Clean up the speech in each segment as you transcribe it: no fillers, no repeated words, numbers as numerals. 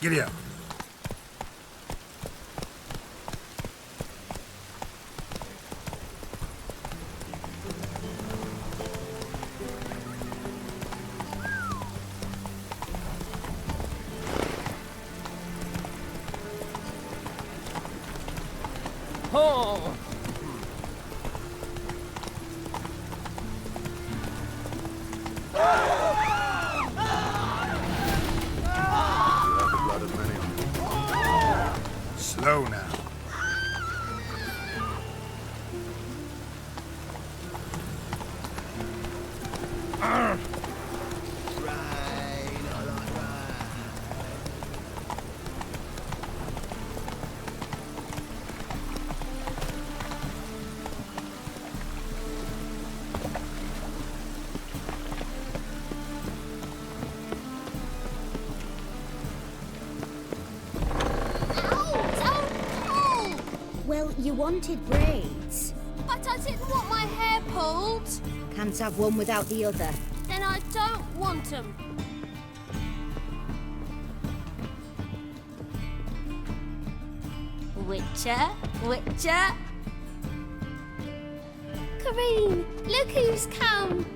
Giddy up. Oh! Slow now. Well, you wanted braids. But I didn't want my hair pulled. Can't have one without the other. Then I don't want them. Witcher, Witcher. Kareen, look who's come.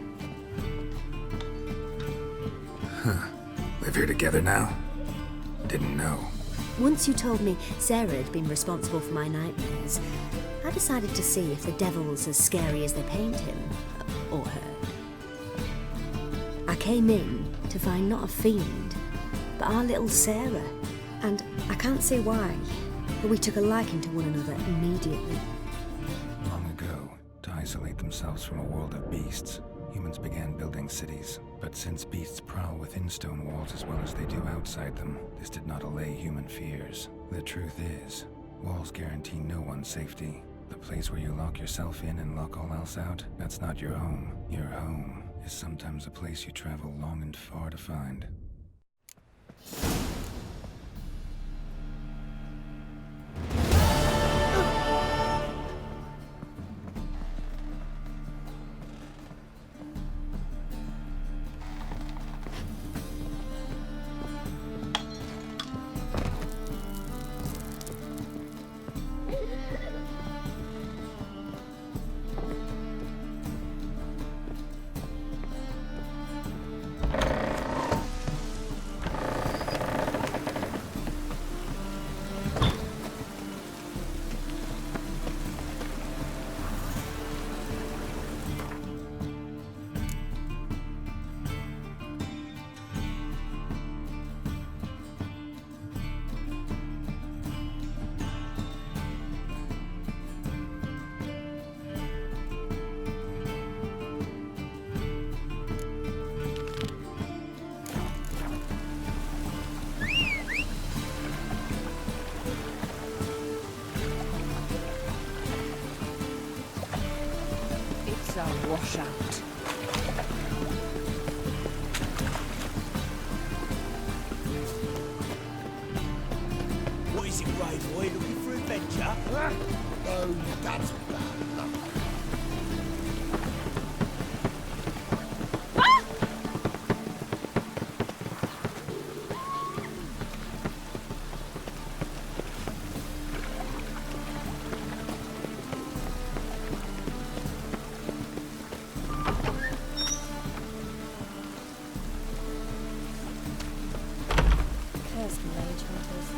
Live here together now? Didn't know. Once you told me Sarah had been responsible for my nightmares, I decided to see if the devil's as scary as they paint him. Or her. I came in to find not a fiend, but our little Sarah. And I can't say why, but we took a liking to one another immediately. Long ago, to isolate themselves from a world of beasts, humans began building cities. But since beasts prowl within stone walls as well as they do outside them, this did not allay human fears. The truth is, walls guarantee no one's safety. The place where you lock yourself in and lock all else out, that's not your home. Your home is sometimes a place you travel long and far to find. It's a washout. What is it, Ray boy? Looking for adventure? Oh, that's bad luck.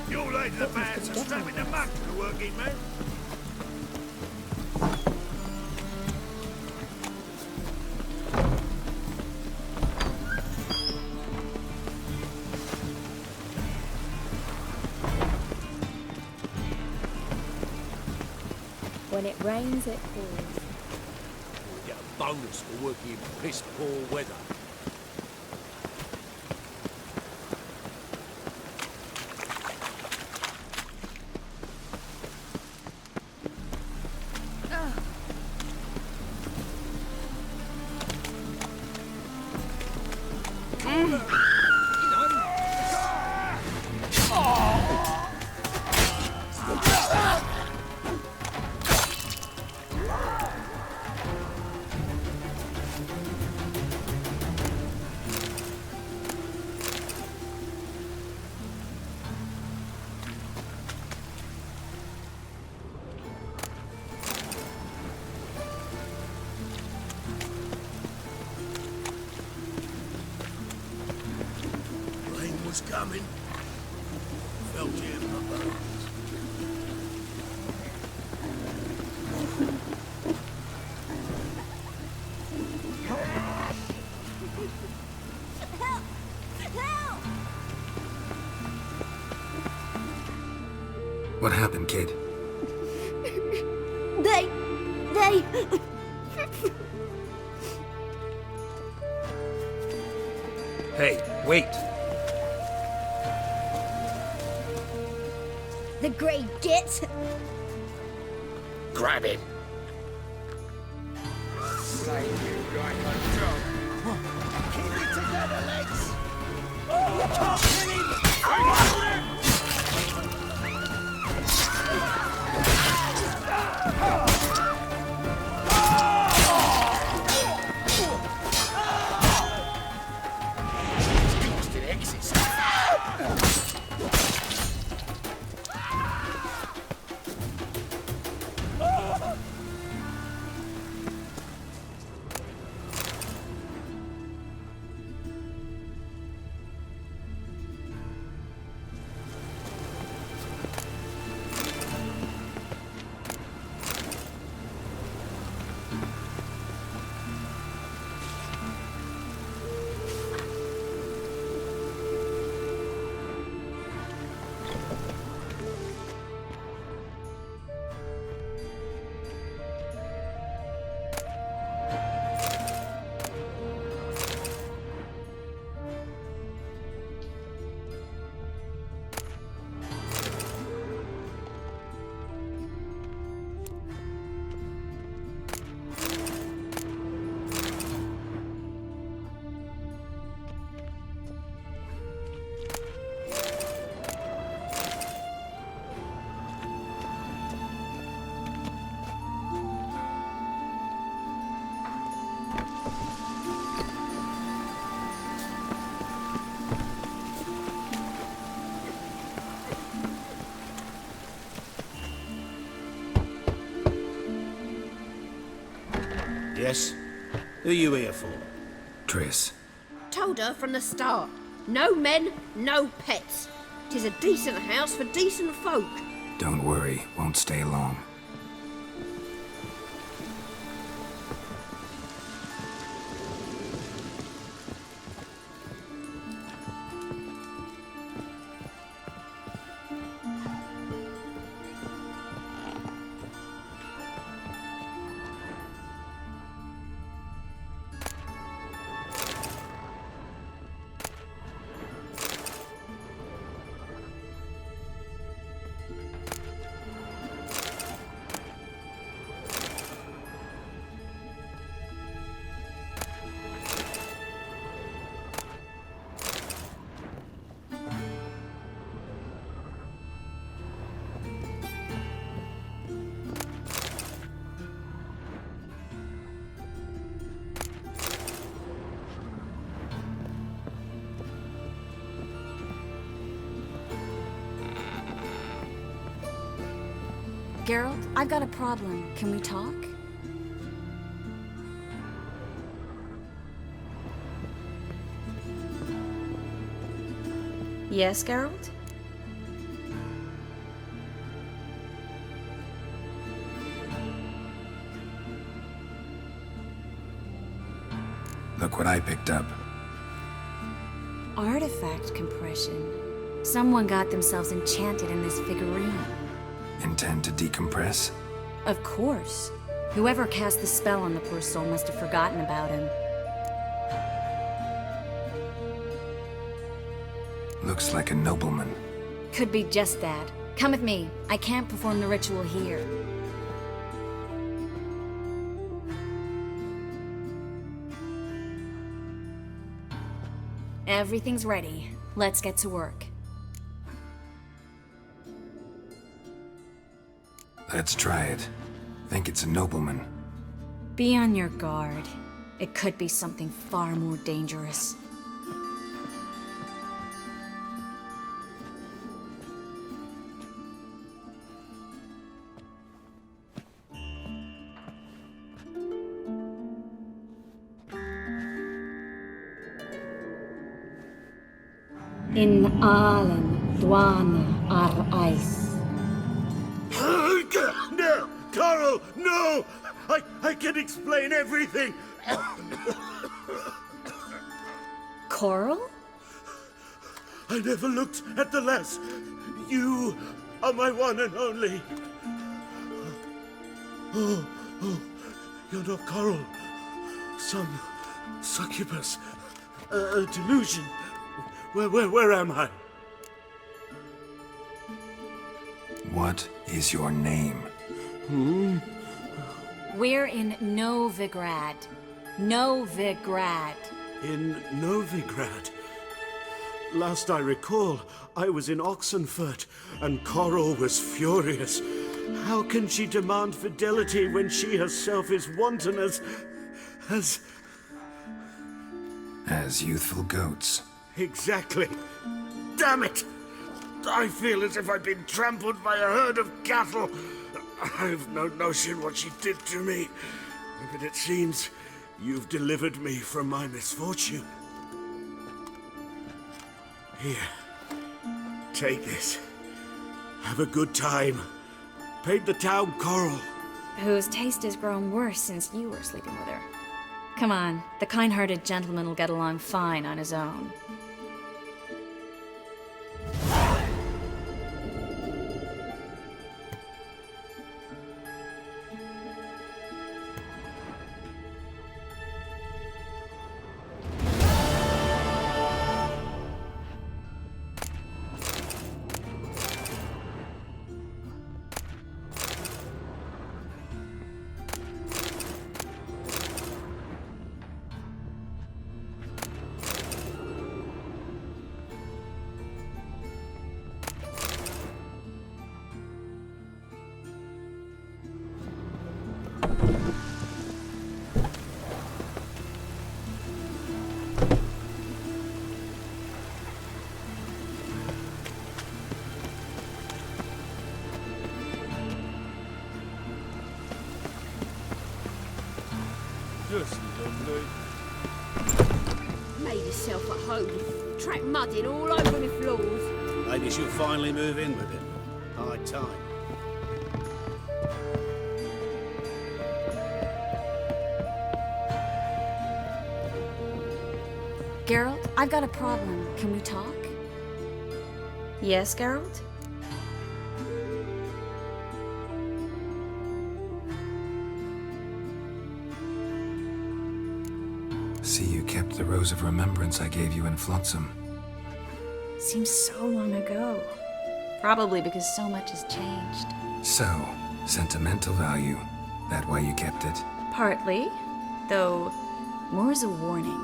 You're late to the bands and strapping the mug to the working man. When it rains, it pours. Get a bonus for working in piss poor weather. Someone's coming. Felt it in my bones. Help! Help! What happened, kid? They... Hey, wait. The grey git! Grab it. Keep it together, legs. You can't kill him. Blasted exes. Yes? Who are you here for? Triss. Told her from the start. No men, no pets. 'Tis a decent house for decent folk. Don't worry, won't stay long. Geralt, I've got a problem. Can we talk? Yes, Geralt? Look what I picked up. Artifact compression. Someone got themselves enchanted in this figurine. Intend to decompress? Of course. Whoever cast the spell on the poor soul must have forgotten about him. Looks like a nobleman. Could be just that. Come with me. I can't perform the ritual here. Everything's ready. Let's get to work. Let's try it. Think it's a nobleman. Be on your guard. It could be something far more dangerous. In Arlen, Dwana, Ar Ice. No! Coral, no! I can explain everything! Coral? I never looked at the lass. You are my one and only. Oh, you're not Coral. Some succubus. A delusion. Where am I? What is your name? We're in Novigrad. Novigrad. In Novigrad. Last I recall, I was in Oxenfurt, and Coral was furious. How can she demand fidelity when she herself is wanton as youthful goats. Exactly. Damn it! I feel as if I've been trampled by a herd of cattle. I've no notion what she did to me, but it seems you've delivered me from my misfortune. Here, take this. Have a good time. Paint the town Coral. Whose taste has grown worse since you were sleeping with her. Come on, the kind-hearted gentleman will get along fine on his own. Just lovely. Made herself at home. Track mudding all over the floors. Maybe she'll finally move in with him. High time. Geralt, I've got a problem. Can we talk? Yes, Geralt? See, you kept the rose of remembrance I gave you in Flotsam. Seems so long ago. Probably because so much has changed. So, sentimental value. That why you kept it? Partly, though more as a warning.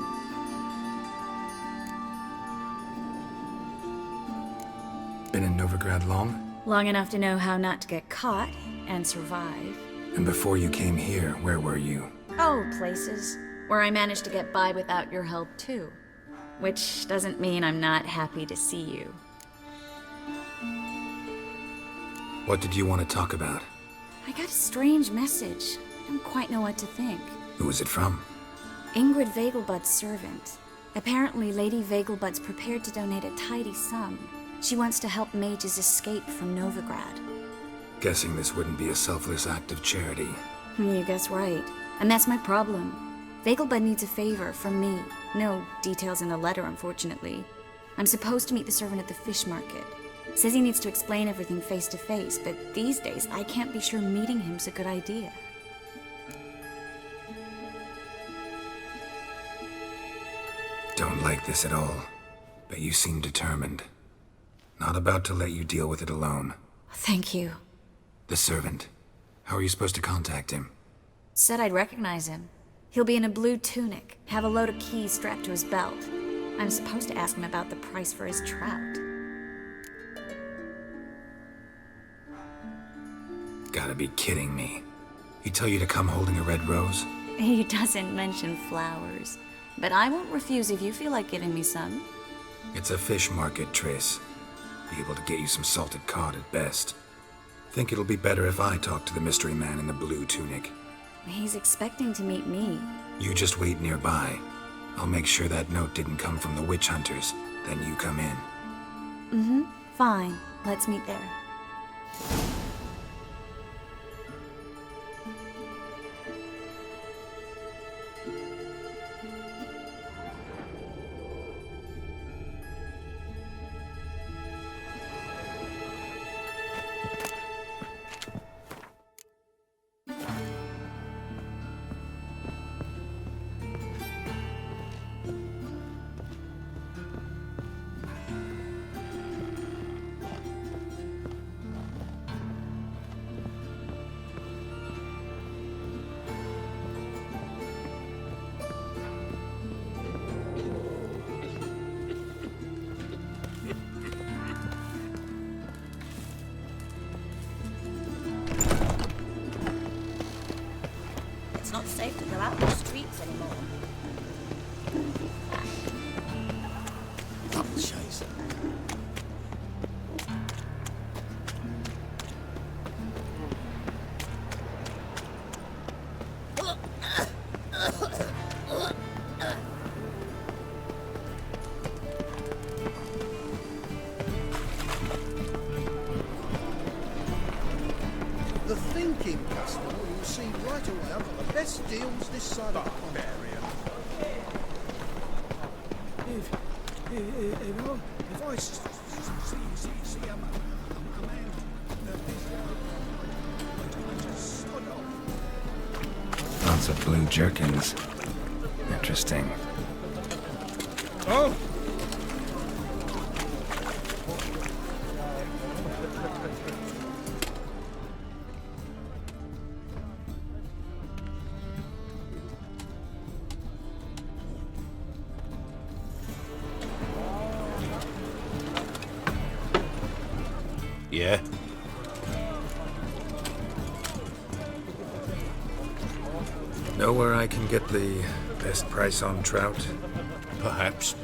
Been in Novigrad long? Long enough to know how not to get caught and survive. And before you came here, where were you? Oh, places where I managed to get by without your help too. Which doesn't mean I'm not happy to see you. What did you want to talk about? I got a strange message. I don't quite know what to think. Who was it from? Ingrid Vegelbud's servant. Apparently, Lady Vegelbud's prepared to donate a tidy sum. She wants to help mages escape from Novigrad. Guessing this wouldn't be a selfless act of charity. You guess right. And that's my problem. Vegelbud needs a favor from me. No details in the letter, unfortunately. I'm supposed to meet the servant at the fish market. Says he needs to explain everything face to face, but these days I can't be sure meeting him's a good idea. Don't like this at all, but you seem determined. Not about to let you deal with it alone. Thank you. The servant. How are you supposed to contact him? Said I'd recognize him. He'll be in a blue tunic, have a load of keys strapped to his belt. I'm supposed to ask him about the price for his trout. Gotta be kidding me. He tell you to come holding a red rose? He doesn't mention flowers, but I won't refuse if you feel like giving me some. It's a fish market, Triss. Be able to get you some salted cod at best. Think it'll be better if I talk to the mystery man in the blue tunic. He's expecting to meet me. You just wait nearby. I'll make sure that note didn't come from the witch hunters. Then you come in. Fine. Let's meet there. It's not safe to go out in the streets anymore. Up the chase. The thinking customer will see right away I've got the best deals this side of the pond. If I see a man I just sod off. Lots of blue jerkins. Interesting. Oh! Yeah? Know where I can get the best price on trout? Perhaps.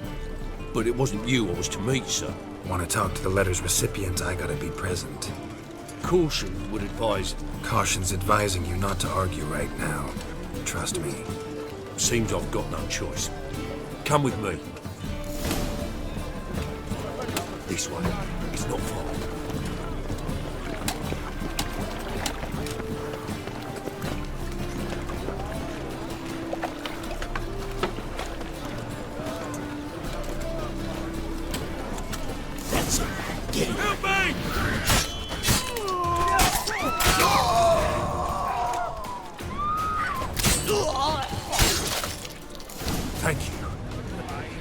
But it wasn't you I was to meet, sir. Want to talk to the letter's recipient, I gotta be present. Caution would advise. Caution's advising you not to argue right now. Trust me. Seems I've got no choice. Come with me. This way. It's not far. That's it. Get him. Help me! Thank you.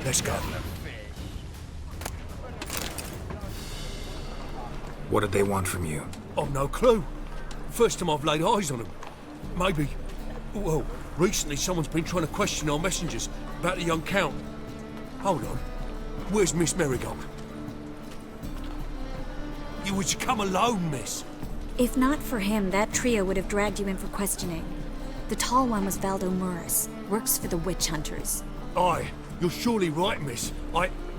Let's go. What did they want from you? I've no clue. First time I've laid eyes on them. Maybe... Well, recently someone's been trying to question our messengers about the young Count. Hold on. Where's Miss Marigold? You was to come alone, miss. If not for him, that trio would have dragged you in for questioning. The tall one was Valdo Murris, works for the witch hunters. Aye, you're surely right, miss.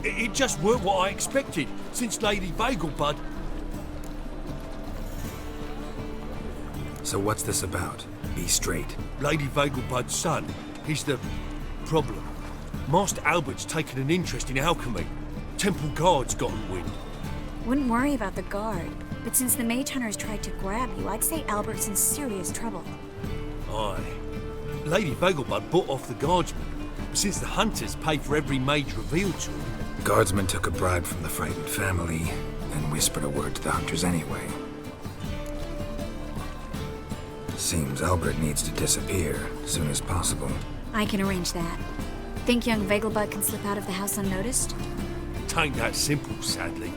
It just weren't what I expected, since Lady Bagelbud... So what's this about? Be straight. Lady Bagelbud's son, he's the... problem. Master Albert's taken an interest in alchemy. Temple guards got in wind. Wouldn't worry about the guard, but since the mage hunters tried to grab you, I'd say Albert's in serious trouble. Aye. Lady Bagelbud bought off the guardsmen, since the hunters pay for every mage revealed to them. Guardsmen took a bribe from the frightened family, and whispered a word to the hunters anyway. Seems Albert needs to disappear as soon as possible. I can arrange that. Think young Vegelbud can slip out of the house unnoticed? Tain't that simple, sadly.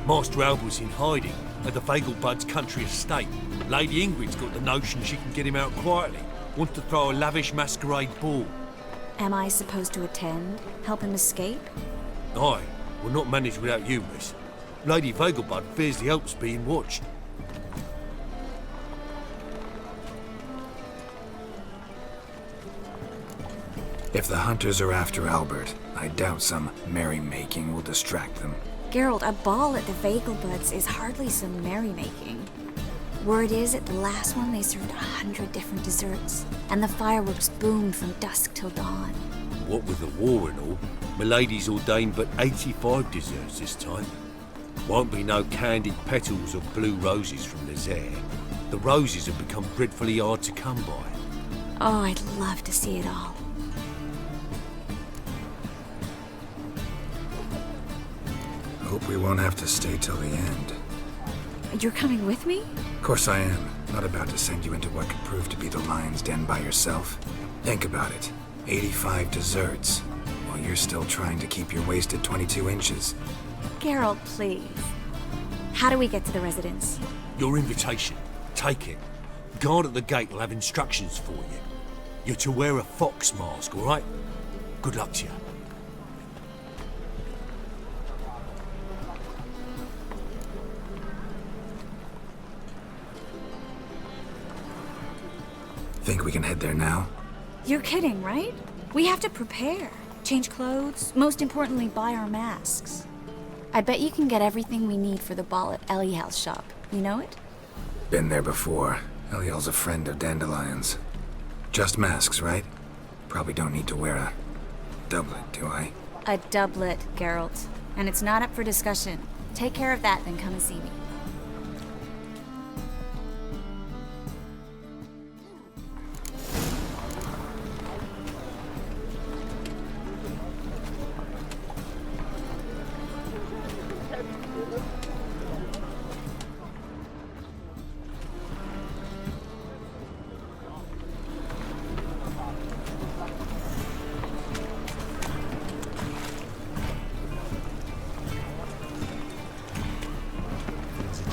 Master Albert's in hiding at the Vegelbud's country estate. Lady Ingrid's got the notion she can get him out quietly. Wants to throw a lavish masquerade ball. Am I supposed to attend? Help him escape? Aye, we'll not manage without you, miss. Lady Vegelbud fears the Alps being watched. If the hunters are after Albert, I doubt some merrymaking will distract them. Geralt, a ball at the Vegelbuds is hardly some merrymaking. Word is, at the last one they served 100 different desserts, and the fireworks boomed from dusk till dawn. What with the war and all, Milady's ordained but 85 desserts this time. Won't be no candied petals or blue roses from the Zare. The roses have become dreadfully hard to come by. Oh, I'd love to see it all. Hope we won't have to stay till the end. You're coming with me? Of course I am. Not about to send you into what could prove to be the lion's den by yourself. Think about it. 85 desserts, while you're still trying to keep your waist at 22 inches. Geralt, please. How do we get to the residence? Your invitation. Take it. Guard at the gate will have instructions for you. You're to wear a fox mask, all right? Good luck to you. Think we can head there now? You're kidding, right? We have to prepare. Change clothes, most importantly, buy our masks. I bet you can get everything we need for the ball at Eliel's shop. You know it? Been there before. Eliel's a friend of Dandelion's. Just masks, right? Probably don't need to wear a doublet, do I? A doublet, Geralt. And it's not up for discussion. Take care of that, then come and see me.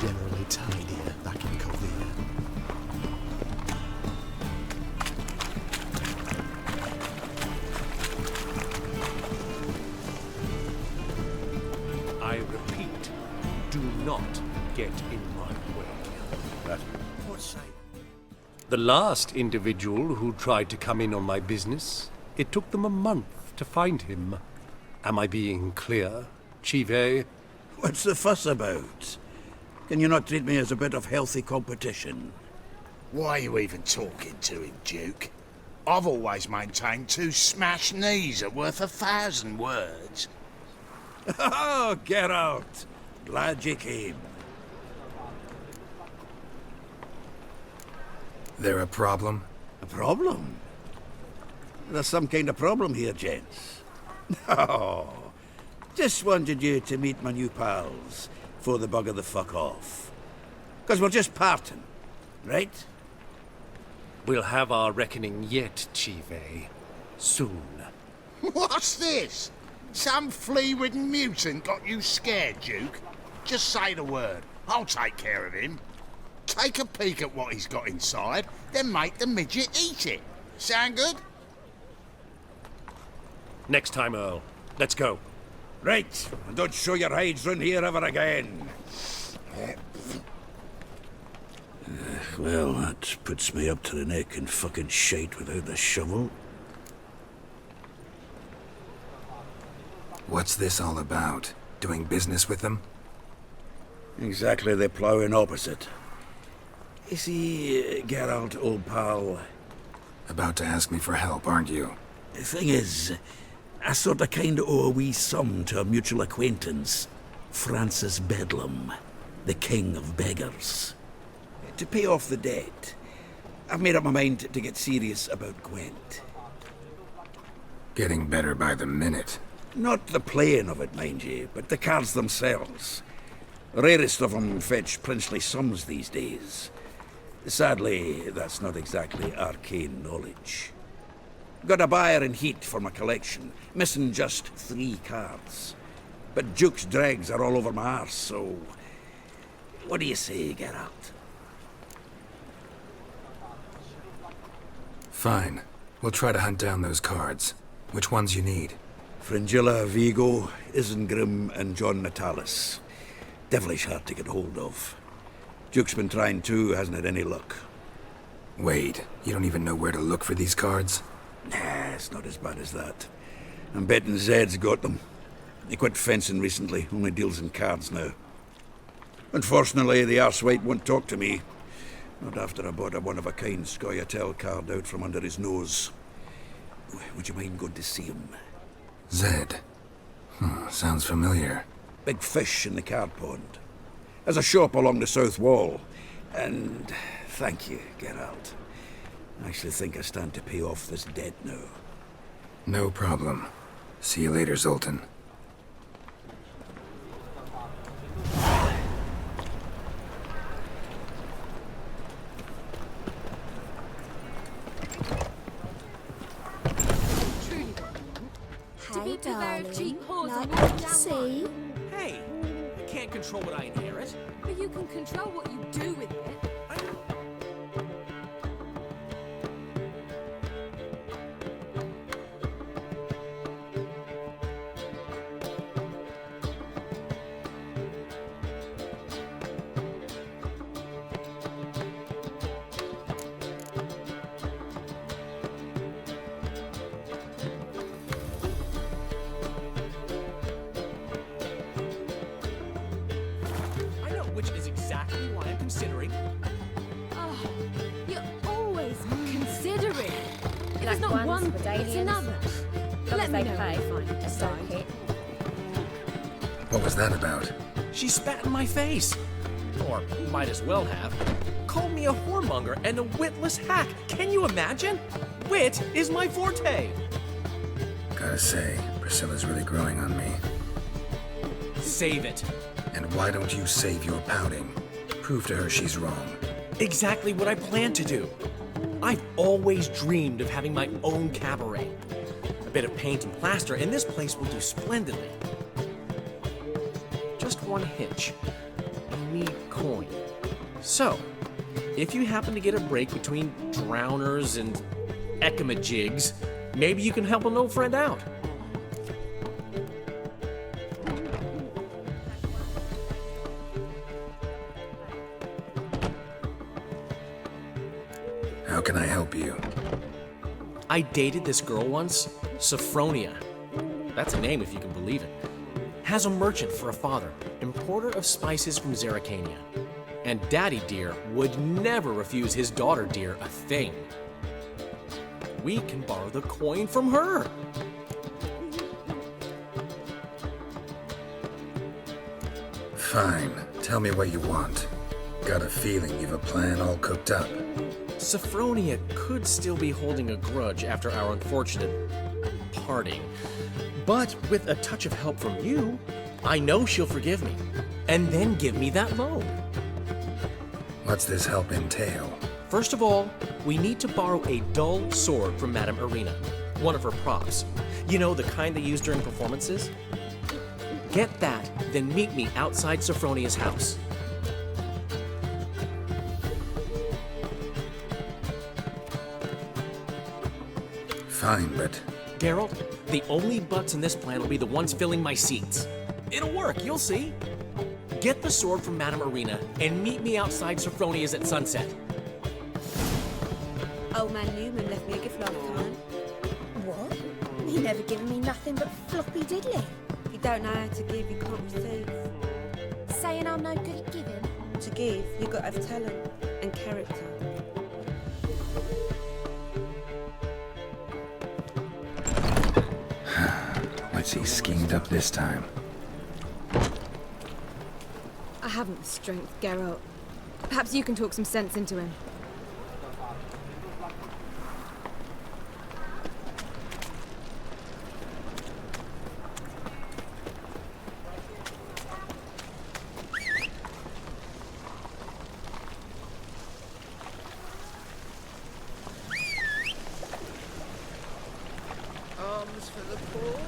Generally tidier back in Kovir. I repeat, do not get in my way. What's that? The last individual who tried to come in on my business, it took them a month to find him. Am I being clear, Chive? What's the fuss about? Can you not treat me as a bit of healthy competition? Why are you even talking to him, Duke? I've always maintained 2 smashed knees are worth 1,000 words. Oh, get out! Glad you came. There a problem? A problem? There's some kind of problem here, gents. No. Just wanted you to meet my new pals before they bugger the fuck off. 'Cause we're just parting, right? We'll have our reckoning yet, Chive. Soon. What's this? Some flea-ridden mutant got you scared, Duke? Just say the word. I'll take care of him. Take a peek at what he's got inside, then make the midget eat it. Sound good? Next time, Earl. Let's go. Right, and don't show your hides round here ever again. Well, that puts me up to the neck in fucking shite without the shovel. What's this all about? Doing business with them? Exactly the ploughing opposite. You see, Geralt, old pal... About to ask me for help, aren't you? The thing is, I sort of kind of owe a wee sum to a mutual acquaintance, Francis Bedlam, the king of beggars. To pay off the debt, I've made up my mind to get serious about Gwent. Getting better by the minute. Not the playing of it, mind you, but the cards themselves. The rarest of them fetch princely sums these days. Sadly, that's not exactly arcane knowledge. Got a buyer in heat for my collection, missing just 3 cards. But Duke's dregs are all over my arse, so... What do you say, Geralt? Fine. We'll try to hunt down those cards. Which ones you need? Fringilla, Vigo, Isengrim, and John Natalis. Devilish hard to get hold of. Duke's been trying too, hasn't had any luck. Wait, you don't even know where to look for these cards? Nah, it's not as bad as that. I'm betting Zed's got them. He quit fencing recently, only deals in cards now. Unfortunately, the arsewite won't talk to me. Not after I bought a one-of-a-kind Scoia'tael card out from under his nose. Would you mind going to see him? Zed. Sounds familiar. big fish in the card pond. There's a shop along the south wall. And thank you, Geralt. I actually think I stand to pay off this debt now. No problem. See you later, Zoltan. Hey, darling. See? Hey, I can't control what I inherit. But you can control what you do with it. I know which is exactly why I'm considering. Oh, you're always considering. If it's not one's one with thing, it's aliens. another. Let me know when you find a Just don't sign. hit. What was that about? She spat in my face. Or might as well have. Called me a whoremonger and a witless hack. Can you imagine? Wit is my forte. Gotta say, Priscilla's really growing on me. Save it. And why don't you save your pouting? Prove to her she's wrong. Exactly what I plan to do. I've always dreamed of having my own cabaret. A bit of paint and plaster, and this place will do splendidly. Just one hitch. I need coin. So, if you happen to get a break between drowners and ekamajigs, maybe you can help an old friend out. How can I help you? I dated this girl once, Sophronia. That's a name if you can believe it. Has a merchant for a father, importer of spices from Zerrikania. And Daddy Dear would never refuse his daughter Dear a thing. We can borrow the coin from her. Fine. Tell me what you want. Got a feeling you've a plan all cooked up. Sophronia could still be holding a grudge after our unfortunate parting. But with a touch of help from you, I know she'll forgive me. And then give me that loan. What's this help entail? First of all, we need to borrow a dull sword from Madame Irina, one of her props. You know, the kind they use during performances? Get that, then meet me outside Sophronia's house. Fine, but... Geralt, the only butts in this plan will be the ones filling my seats. It'll work, you'll see. Get the sword from Madame Irina and meet me outside Sophronia's at sunset. Old man Newman left me a gift last time. What? He never given me nothing but floppy diddly. If you don't know how to give, you can't receive. Saying I'm no good at giving. To give, you've got to have talent and character. What's he schemed up this time? I haven't the strength, Geralt. Perhaps you can talk some sense into him. Arms for the poor.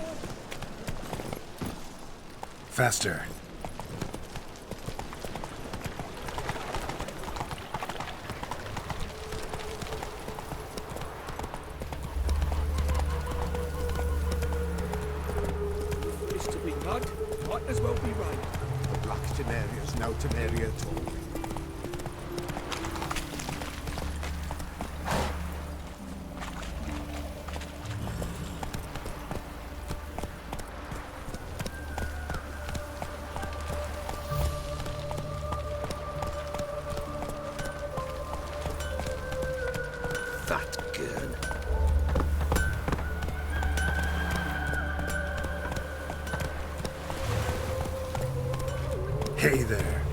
Faster. It's to be mud, might as well be rain. Black Temeria's no Temeria at all. Fat girl. Hey there.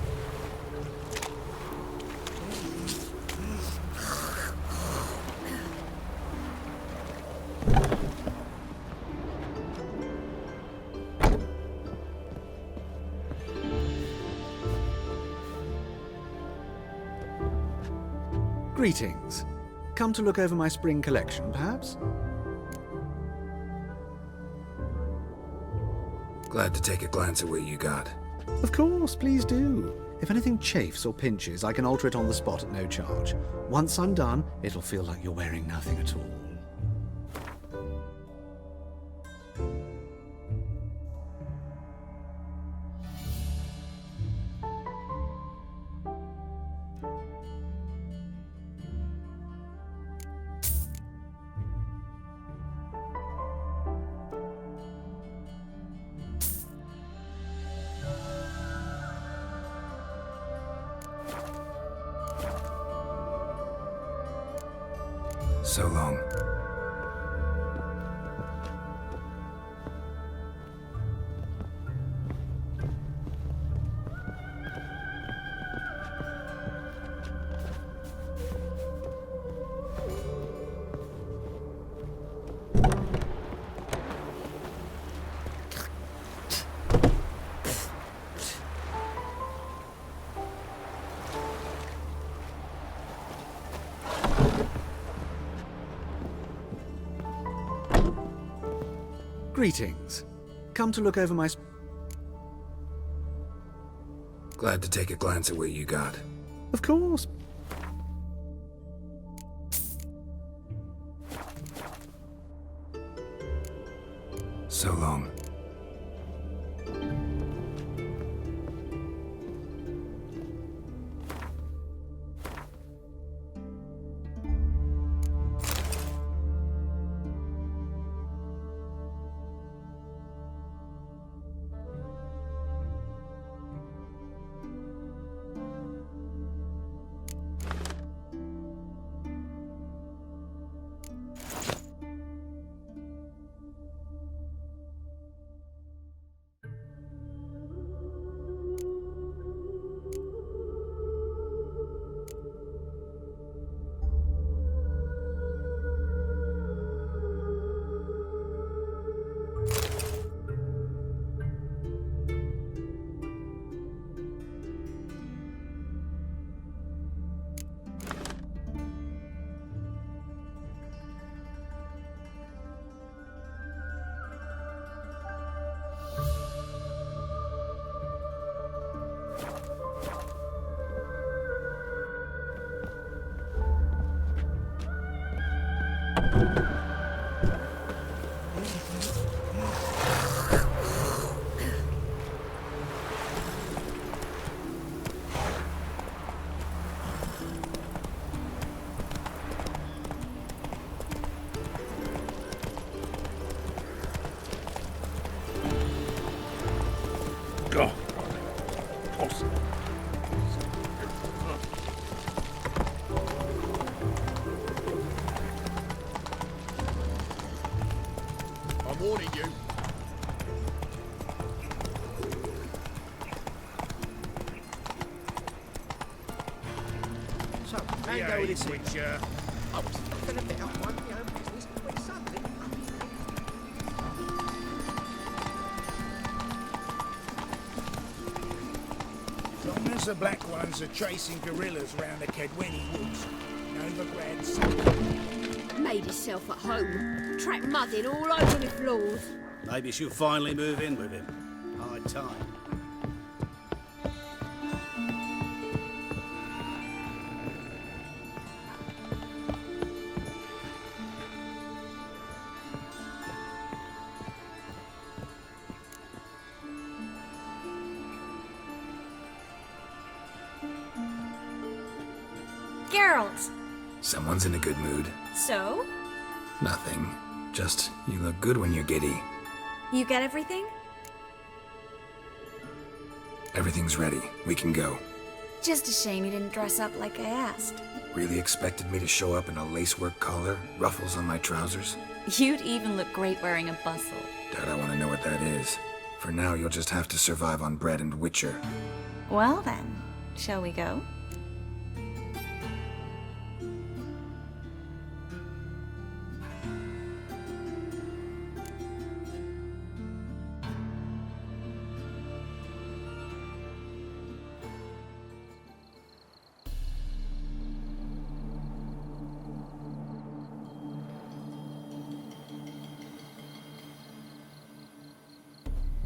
Greetings. Come to look over my spring collection, perhaps? Glad to take a glance at what you got. Of course, please do. If anything chafes or pinches, I can alter it on the spot at no charge. Once I'm done, it'll feel like you're wearing nothing at all. So long. Greetings. Come to look over my... Glad to take a glance at what you got. Of course. So long. Go. I'm warning you. So, man, go with this Witcher. I was going to bet up my own business when suddenly... Long as the black ones are chasing gorillas round the Kedweni woods, no the grand son. Made himself at home. Track mudding all over the floors. Maybe she'll finally move in with him. High time. Geralt! Someone's in a good mood. So? Nothing. Just, you look good when you're giddy. You get everything? Everything's ready. We can go. Just a shame you didn't dress up like I asked. Really expected me to show up in a lacework collar, ruffles on my trousers? You'd even look great wearing a bustle. Doubt I want to know what that is. For now, you'll just have to survive on bread and Witcher. Well then, shall we go?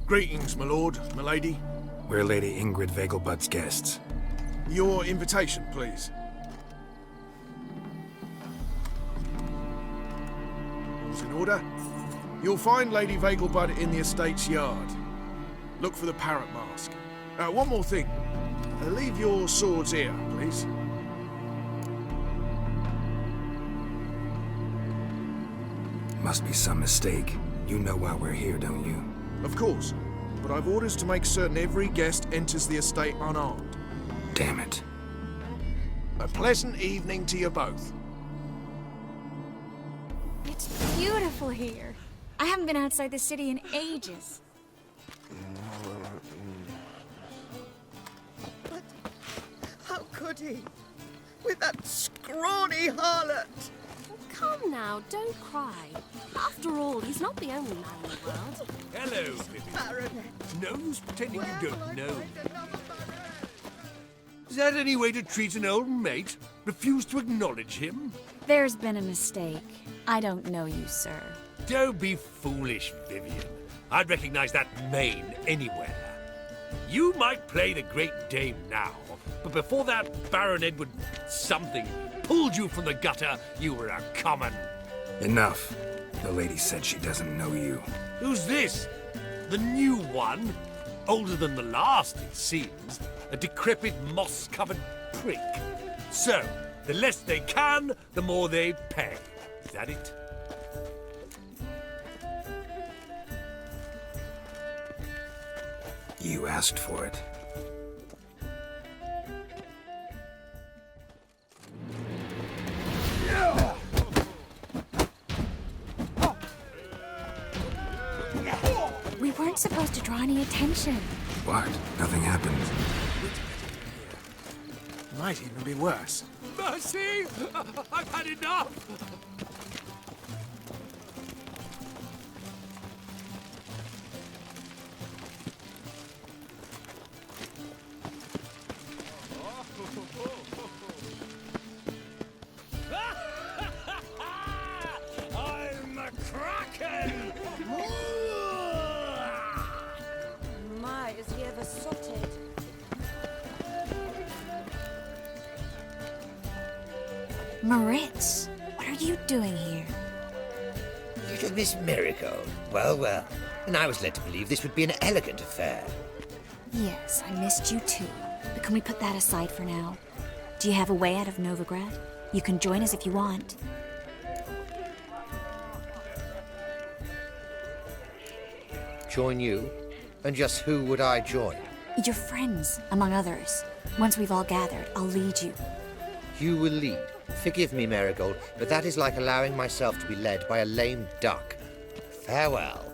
Greetings, my lord, my lady. We're Lady Ingrid Vegelbud's guests. Your invitation, please. All's in order. You'll find Lady Vegelbud in the estate's yard. Look for the parrot mask. One more thing. Leave your swords here, please. Must be some mistake. You know why we're here, don't you? Of course, but I've orders to make certain every guest enters the estate unarmed. Damn it. A pleasant evening to you both. It's beautiful here. I haven't been outside the city in ages. But how could he? With that scrawny harlot! Come now, don't cry. After all, he's not the only man in the world. Hello, Vivian. No use pretending you don't know. Is that any way to treat an old mate? Refuse to acknowledge him? There's been a mistake. I don't know you, sir. Don't be foolish, Vivian. I'd recognize that mane anywhere. You might play the Great Dame now, but before that Baron Edward something pulled you from the gutter, you were a common. Enough. The lady said she doesn't know you. Who's this? The new one? Older than the last, it seems. A decrepit, moss-covered prick. So, the less they can, the more they pay. Is that it? You asked for it. We weren't supposed to draw any attention. What? Nothing happened. Might even be worse. Mercy! I've had enough! I'm a kraken! My, is he ever sotted? Moritz, what are you doing here? Little Miss Marigold. Well, well. And I was led to believe this would be an elegant affair. Yes, I missed you too. But can we put that aside for now? Do you have a way out of Novigrad? You can join us if you want. Join you? And just who would I join? Your friends, among others. Once we've all gathered, I'll lead you. You will lead. Forgive me, Marigold, but that is like allowing myself to be led by a lame duck. Farewell.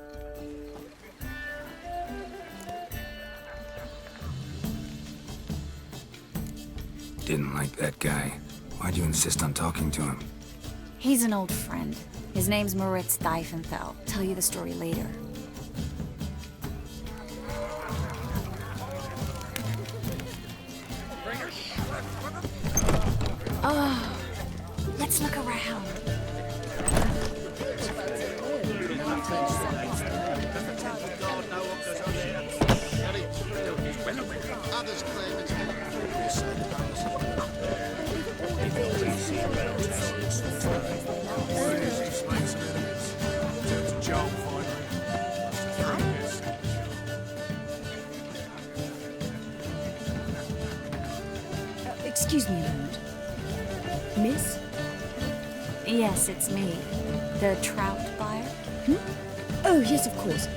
Didn't like that guy. Why'd you insist on talking to him? He's an old friend. His name's Moritz Diefenthal. Tell you the story later. Oh, let's look around. Others claim it's Excuse me a moment. Miss? Yes, it's me. The trout buyer? Oh, yes, of course.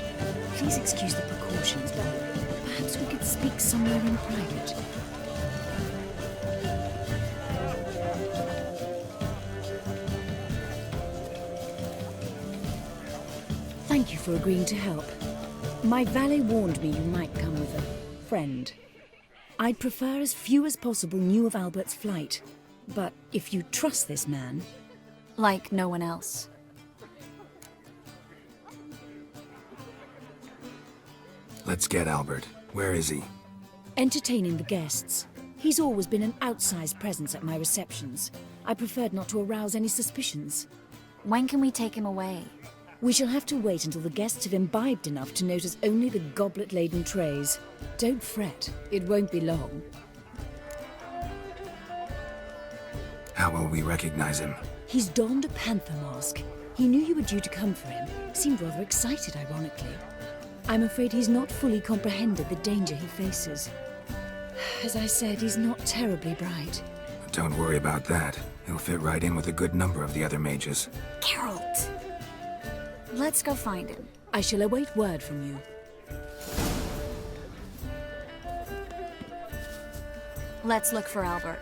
Please excuse the precautions, but perhaps we could speak somewhere in private. Thank you for agreeing to help. My valet warned me you might come with a friend. I'd prefer as few as possible knew of Albert's flight. But if you trust this man... Like no one else. Let's get Albert. Where is he? Entertaining the guests. He's always been an outsized presence at my receptions. I preferred not to arouse any suspicions. When can we take him away? We shall have to wait until the guests have imbibed enough to notice only the goblet-laden trays. Don't fret, it won't be long. How will we recognize him? He's donned a panther mask. He knew you were due to come for him. Seemed rather excited, ironically. I'm afraid he's not fully comprehended the danger he faces. As I said, he's not terribly bright. Don't worry about that. He'll fit right in with a good number of the other mages. Geralt! Let's go find him. I shall await word from you. Let's look for Albert.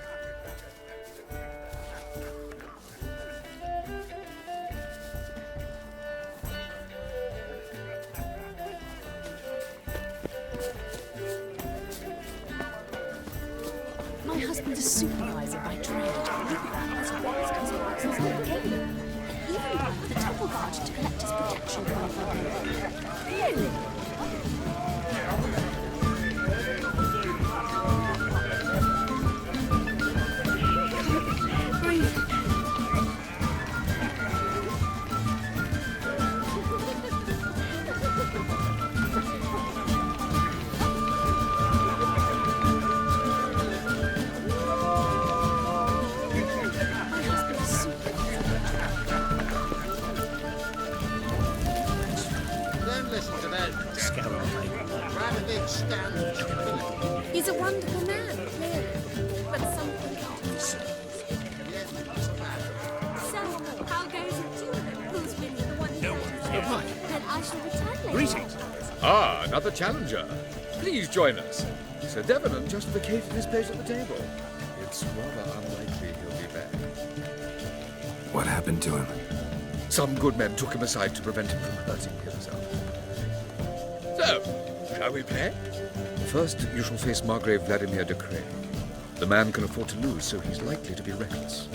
My husband's a supervisor by trade. As wise as in the game. Even one with a temple guard to collect his protection qualification. Really? He's a wonderful man, clearly. But something else. So, how goes it to him? Who's winning the one? No one here. Hi. Then I shall return later. Greetings. Ah, another challenger. Please join us. Sir Devenant just vacated his place at the table. It's rather unlikely he'll be back. What happened to him? Some good men took him aside to prevent him from hurting himself. So, shall we play? First, you shall face Margrave Vladimir de Cray. The man can afford to lose, so he's likely to be reckless.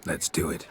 Let's do it.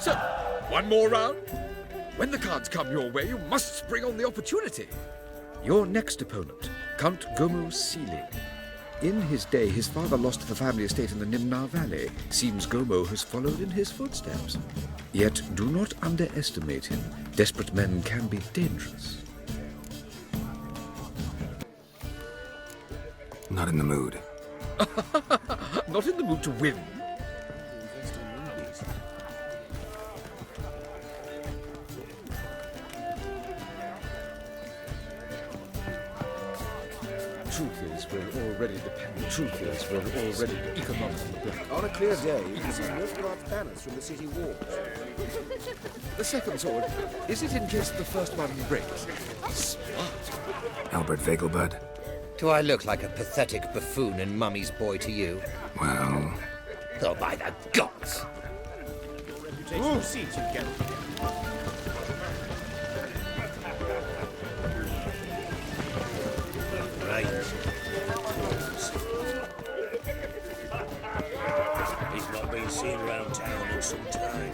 So, one more round? When the cards come your way, you must spring on the opportunity. Your next opponent, Count Gomo Sealing. In his day, his father lost the family estate in the Nimnar Valley. Seems Gomo has followed in his footsteps. Yet, do not underestimate him. Desperate men can be dangerous. Not in the mood. Not in the mood to win. Truth is, we're already economically black. On a clear day, you can see Northgard's banners from the city walls. The second sword, is it in case the first one breaks? Smart. Albert Vegelbud? Do I look like a pathetic buffoon and Mummy's boy to you? Well... Oh, by the gods! Reputation precedes you, Geralt. Right. He's not been seen around town in some time.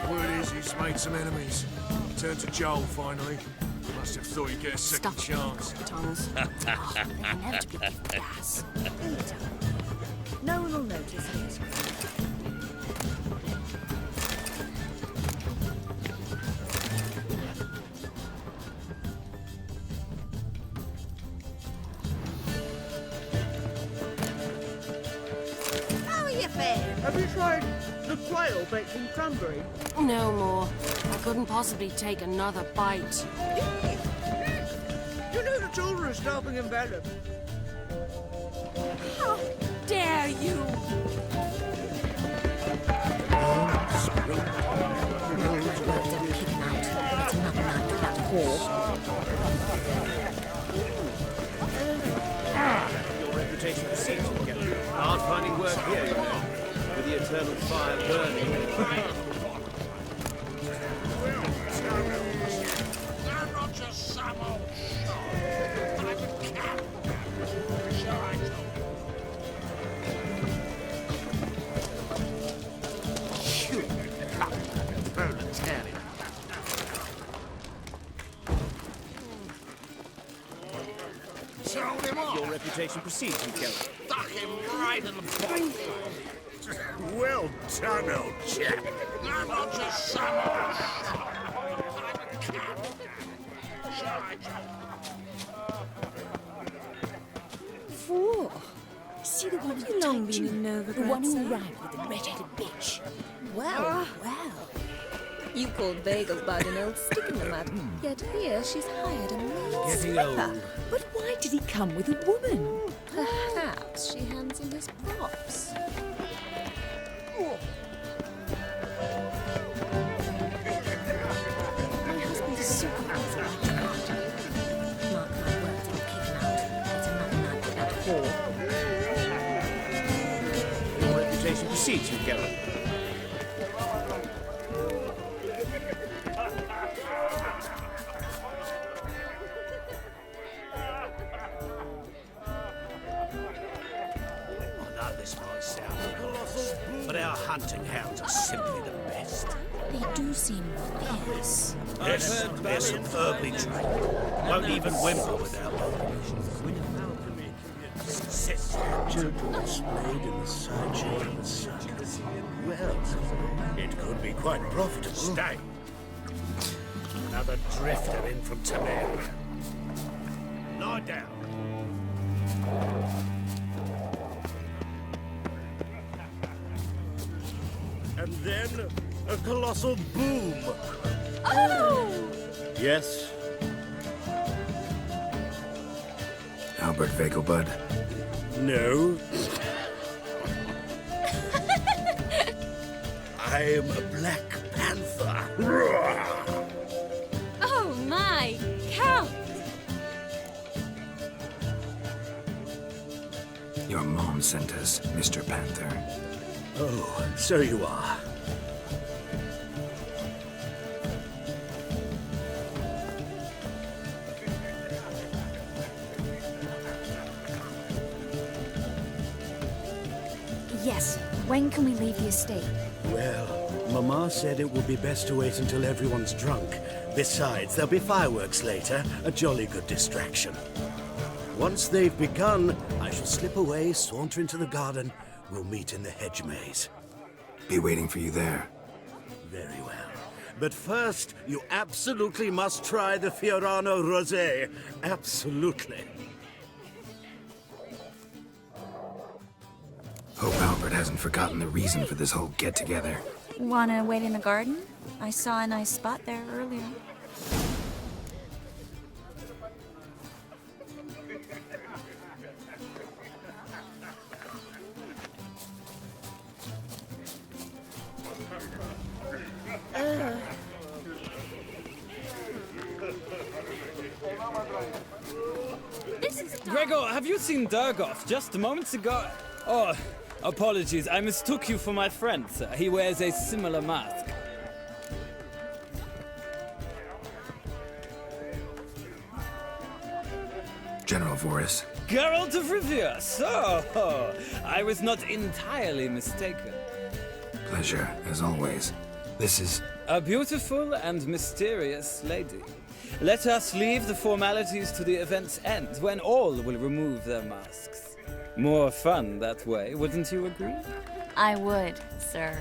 Word is he's made some enemies. He turned to Joel finally. Must have thought he'd get a second chance. Tongues. Inevitably give gas. No one will notice it. How are you faring? Have you tried the quail baked in cranberry? No more. I couldn't possibly take another bite. You know the tourist helping envelop. How dare you! Your reputation precedes you, Geralt. Hard finding work here, you know, with the eternal fire burning. They're not just some old shot. I'm a cat. Sure, I know. Proletariat. Sold him off. Your reputation precedes you, Geralt. Stuck him right in the bottom. Well done, old chap. They're not just some old shot. I'm a cat. Sure, I Four. See the one who long been in Novigrad, the one who arrived with the red-headed bitch. Well, well. You called Vegelbud an old stick in the mud, yet here she's hired a male Getting stripper. old. But why did he come with a woman? Perhaps she hands him his props. My husband is super awful like that. Mark my words, I'll kick him out. It's another night with that whore. Your reputation precedes you, Geralt. I know this might sound colossal, but our hunting hounds are simply the best. They do seem fierce. Yes, they're superbly trained. Won't even whimper without gentle displayed in the sideshow of the circus. Well, it could be quite profitable. Stay. Another drifter in from Temeria. Lie down. And then a colossal boom. Oh! Yes? Albert Vegelbud? No. I'm a Black Panther. Oh my, Count! Your mom sent us, Mr. Panther. Oh, so you are. Yes, When can we leave the estate? Well, Mama said it would be best to wait until everyone's drunk. Besides, there'll be fireworks later, a jolly good distraction. Once they've begun, I shall slip away, saunter into the garden. We'll meet in the hedge maze. Be waiting for you there. Very well. But first, you absolutely must try the Fiorano Rosé. Absolutely. Hope Albert hasn't forgotten the reason for this whole get-together. Wanna wait in the garden? I saw a nice spot there earlier. Gregor, have you seen Durgoff just moments ago? Oh, apologies, I mistook you for my friend, sir. He wears a similar mask. General Voris. Geralt of Rivia, so I was not entirely mistaken. Pleasure, as always. This is... A beautiful and mysterious lady. Let us leave the formalities to the event's end, when all will remove their masks. More fun that way, wouldn't you agree? I would, sir.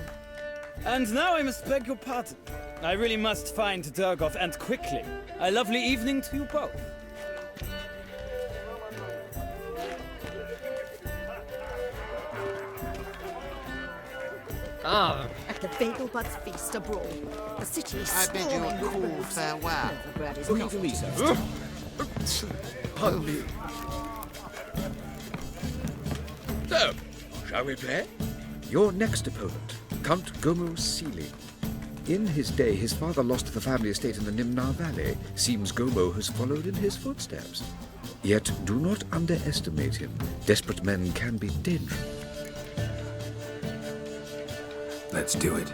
And now I must beg your pardon. I really must find Durgoff, and quickly. A lovely evening to you both. At the Bagelbud's feast abroad. The city is I bid you a swarming with cool wolves. farewell. Brad is Looking not for me, sir. pleased. Pardon me. So, shall we play? Your next opponent, Count Gomo Sealing. In his day, his father lost the family estate in the Nimnar Valley. Seems Gomo has followed in his footsteps. Yet do not underestimate him. Desperate men can be dangerous. Let's do it.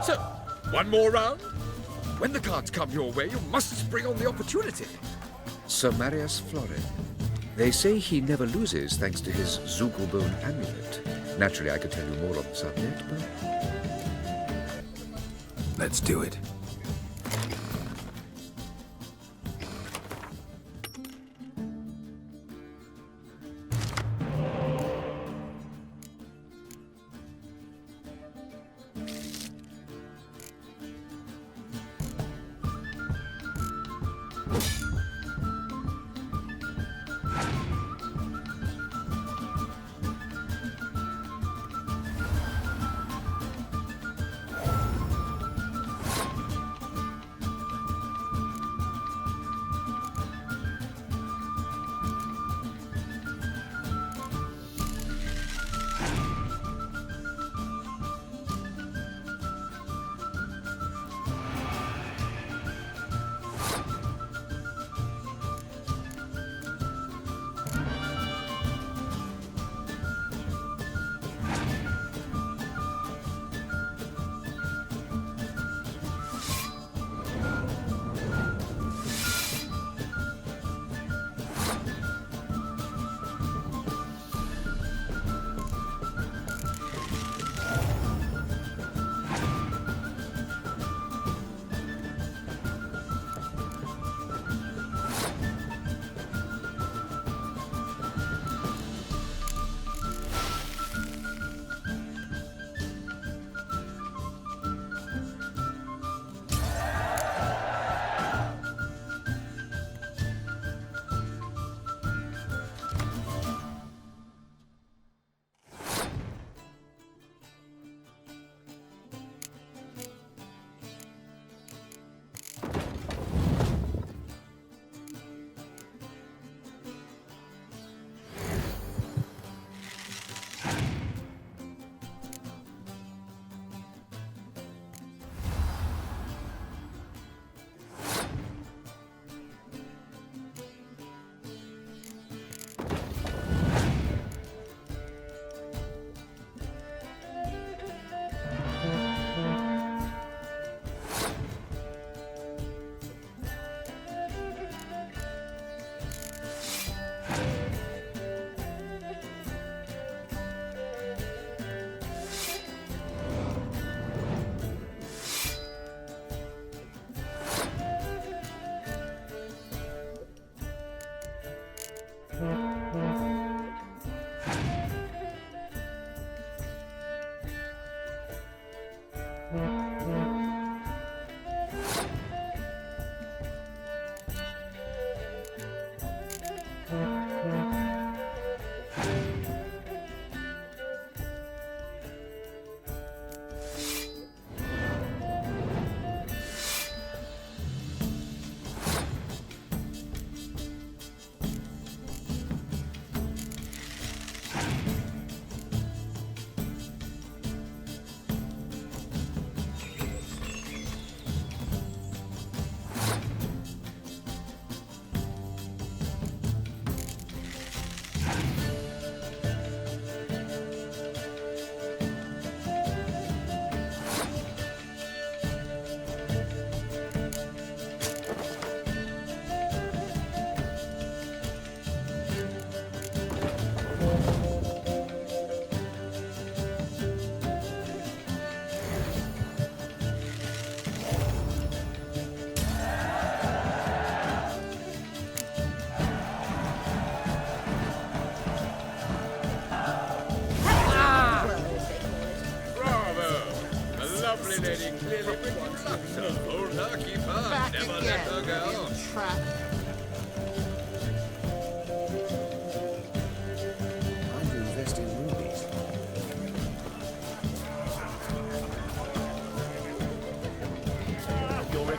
So, one more round? When the cards come your way, you must spring on the opportunity. Sir Marius Florid. They say he never loses thanks to his Zugelbone amulet. Naturally, I could tell you more on the subject, but... Let's do it.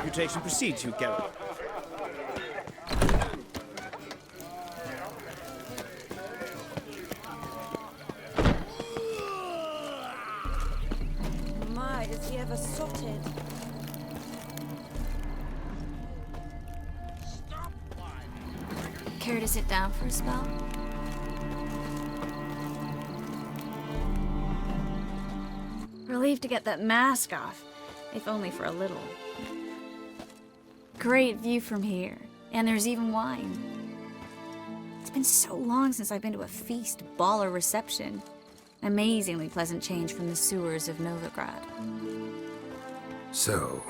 Reputation precedes you, Geralt. My, is he ever sotted? Care to sit down for a spell? Relieved to get that mask off. if only for a little. Great view from here, and there's even wine. It's been so long since I've been to a feast, ball, or reception. Amazingly pleasant change from the sewers of Novigrad. So,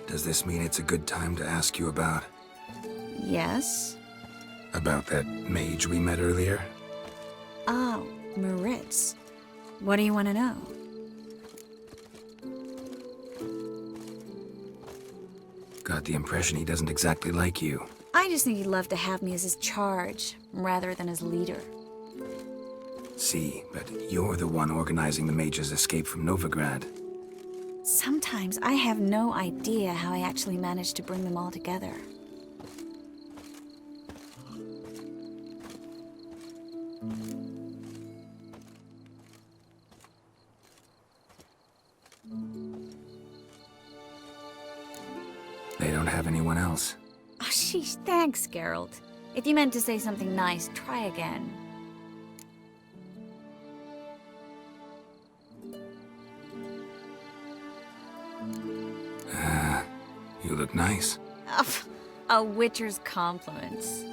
does this mean it's a good time to ask you about... Yes? About that mage we met earlier? Oh, Moritz. What do you want to know? Got the impression he doesn't exactly like you. I just think he'd love to have me as his charge, rather than as leader. See, but you're the one organizing the mage's escape from Novigrad. Sometimes I have no idea how I actually managed to bring them all together. They don't have anyone else. Oh, sheesh, thanks, Geralt. If you meant to say something nice, try again. You look nice. A witcher's compliments.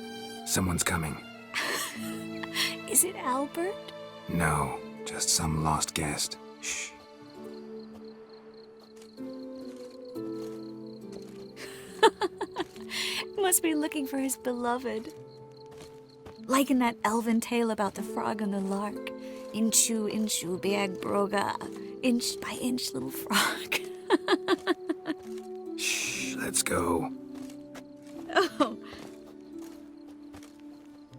Someone's coming. Is it Albert? No, just some lost guest. Shh. Must be looking for his beloved. Like in that elven tale about the frog and the lark. Inchu, inchu, biag broga. Inch by inch, little frog. Shh, let's go. Oh.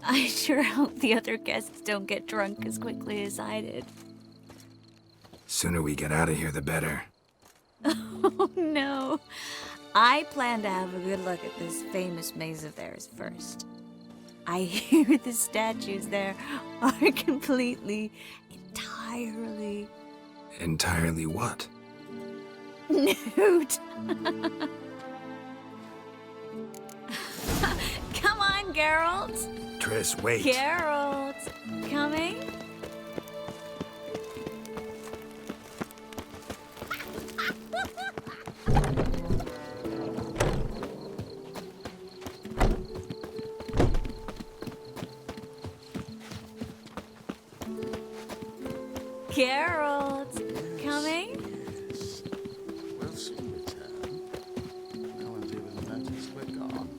I sure hope the other guests don't get drunk as quickly as I did. Sooner we get out of here, the better. Oh, no. I plan to have a good look at this famous maze of theirs first. I hear the statues there are completely, entirely... Entirely what? Nude. Come on, Geralt. Triss, wait. Geralt, coming? Geralt, coming? We'll soon return. No one's even noticed we're gone.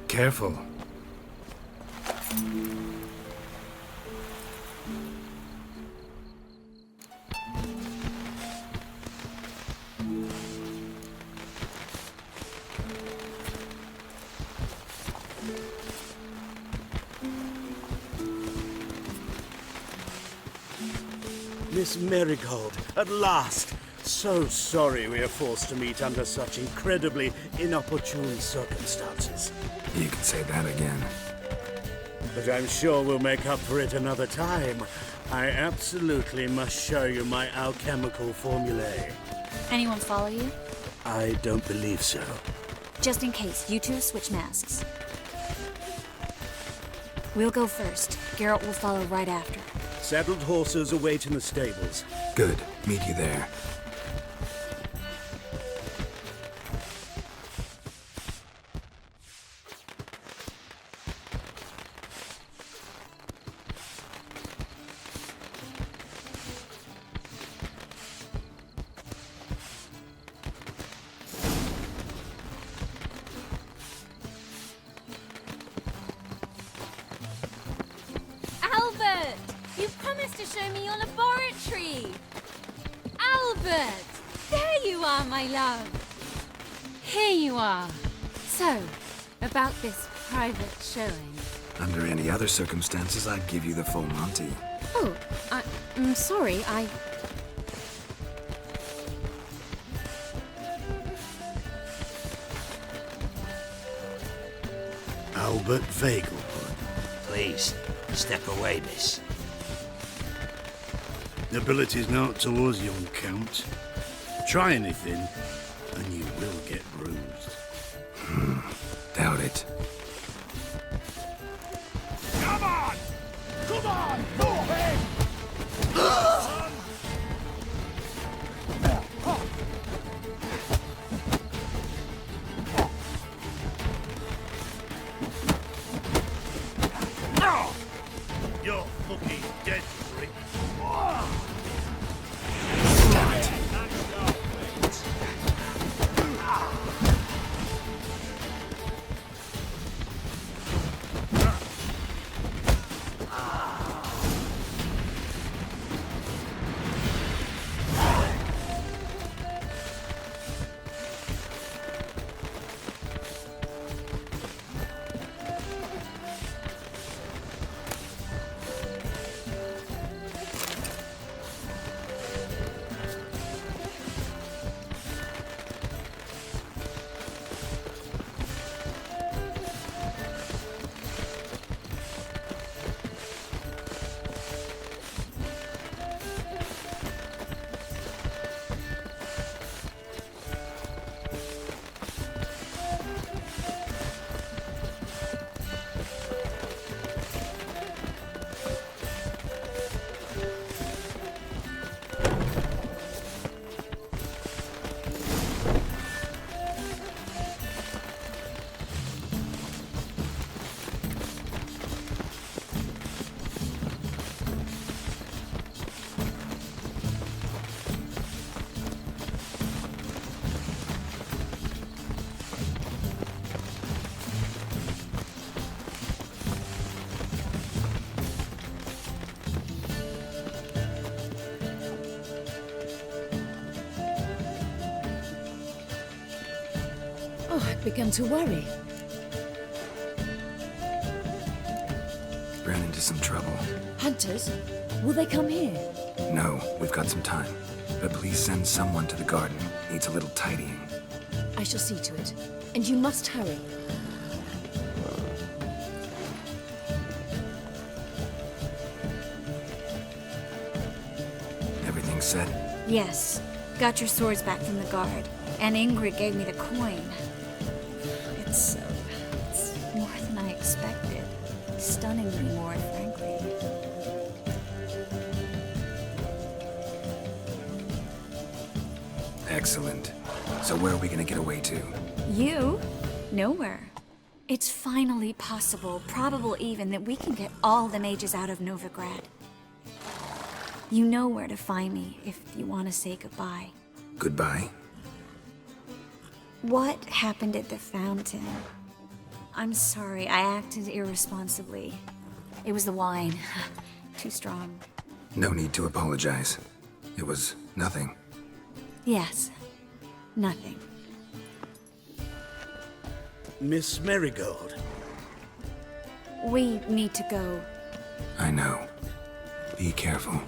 Careful. Miss Marigold, at last! So sorry we are forced to meet under such incredibly inopportune circumstances. You can say that again. But I'm sure we'll make up for it another time. I absolutely must show you my alchemical formulae. Anyone follow you? I don't believe so. Just in case, you two switch masks. We'll go first. Geralt will follow right after. Saddled horses await in the stables. Good. Meet you there. Albert! You promised to show me your laboratory! Albert! There you are, my love! Here you are. So, about this private showing. Under any other circumstances, I'd give you the full Monty. Oh, I'm sorry, Albert Vegelbud. Please, step away, miss. Nobility's not towards young Count. Try anything, and you will get bruised. Doubt it. Come on! Come on! Move in! You're fucking dead, freak. Oh, I've begun to worry. Ran into some trouble. Hunters? Will they come here? No, we've got some time. But please send someone to the garden. Needs a little tidying. I shall see to it. And you must hurry. Everything set? Yes. Got your swords back from the guard. And Ingrid gave me the coin. It's more than I expected. Stunningly more, frankly. Excellent. So where are we gonna get away to? You? Nowhere. It's finally possible, probable even, that we can get all the mages out of Novigrad. You know where to find me if you want to say goodbye. Goodbye? What happened at the fountain? I'm sorry, I acted irresponsibly. It was the wine. Too strong. No need to apologize. It was nothing. Yes. Nothing. Miss Marigold. We need to go. I know. Be careful.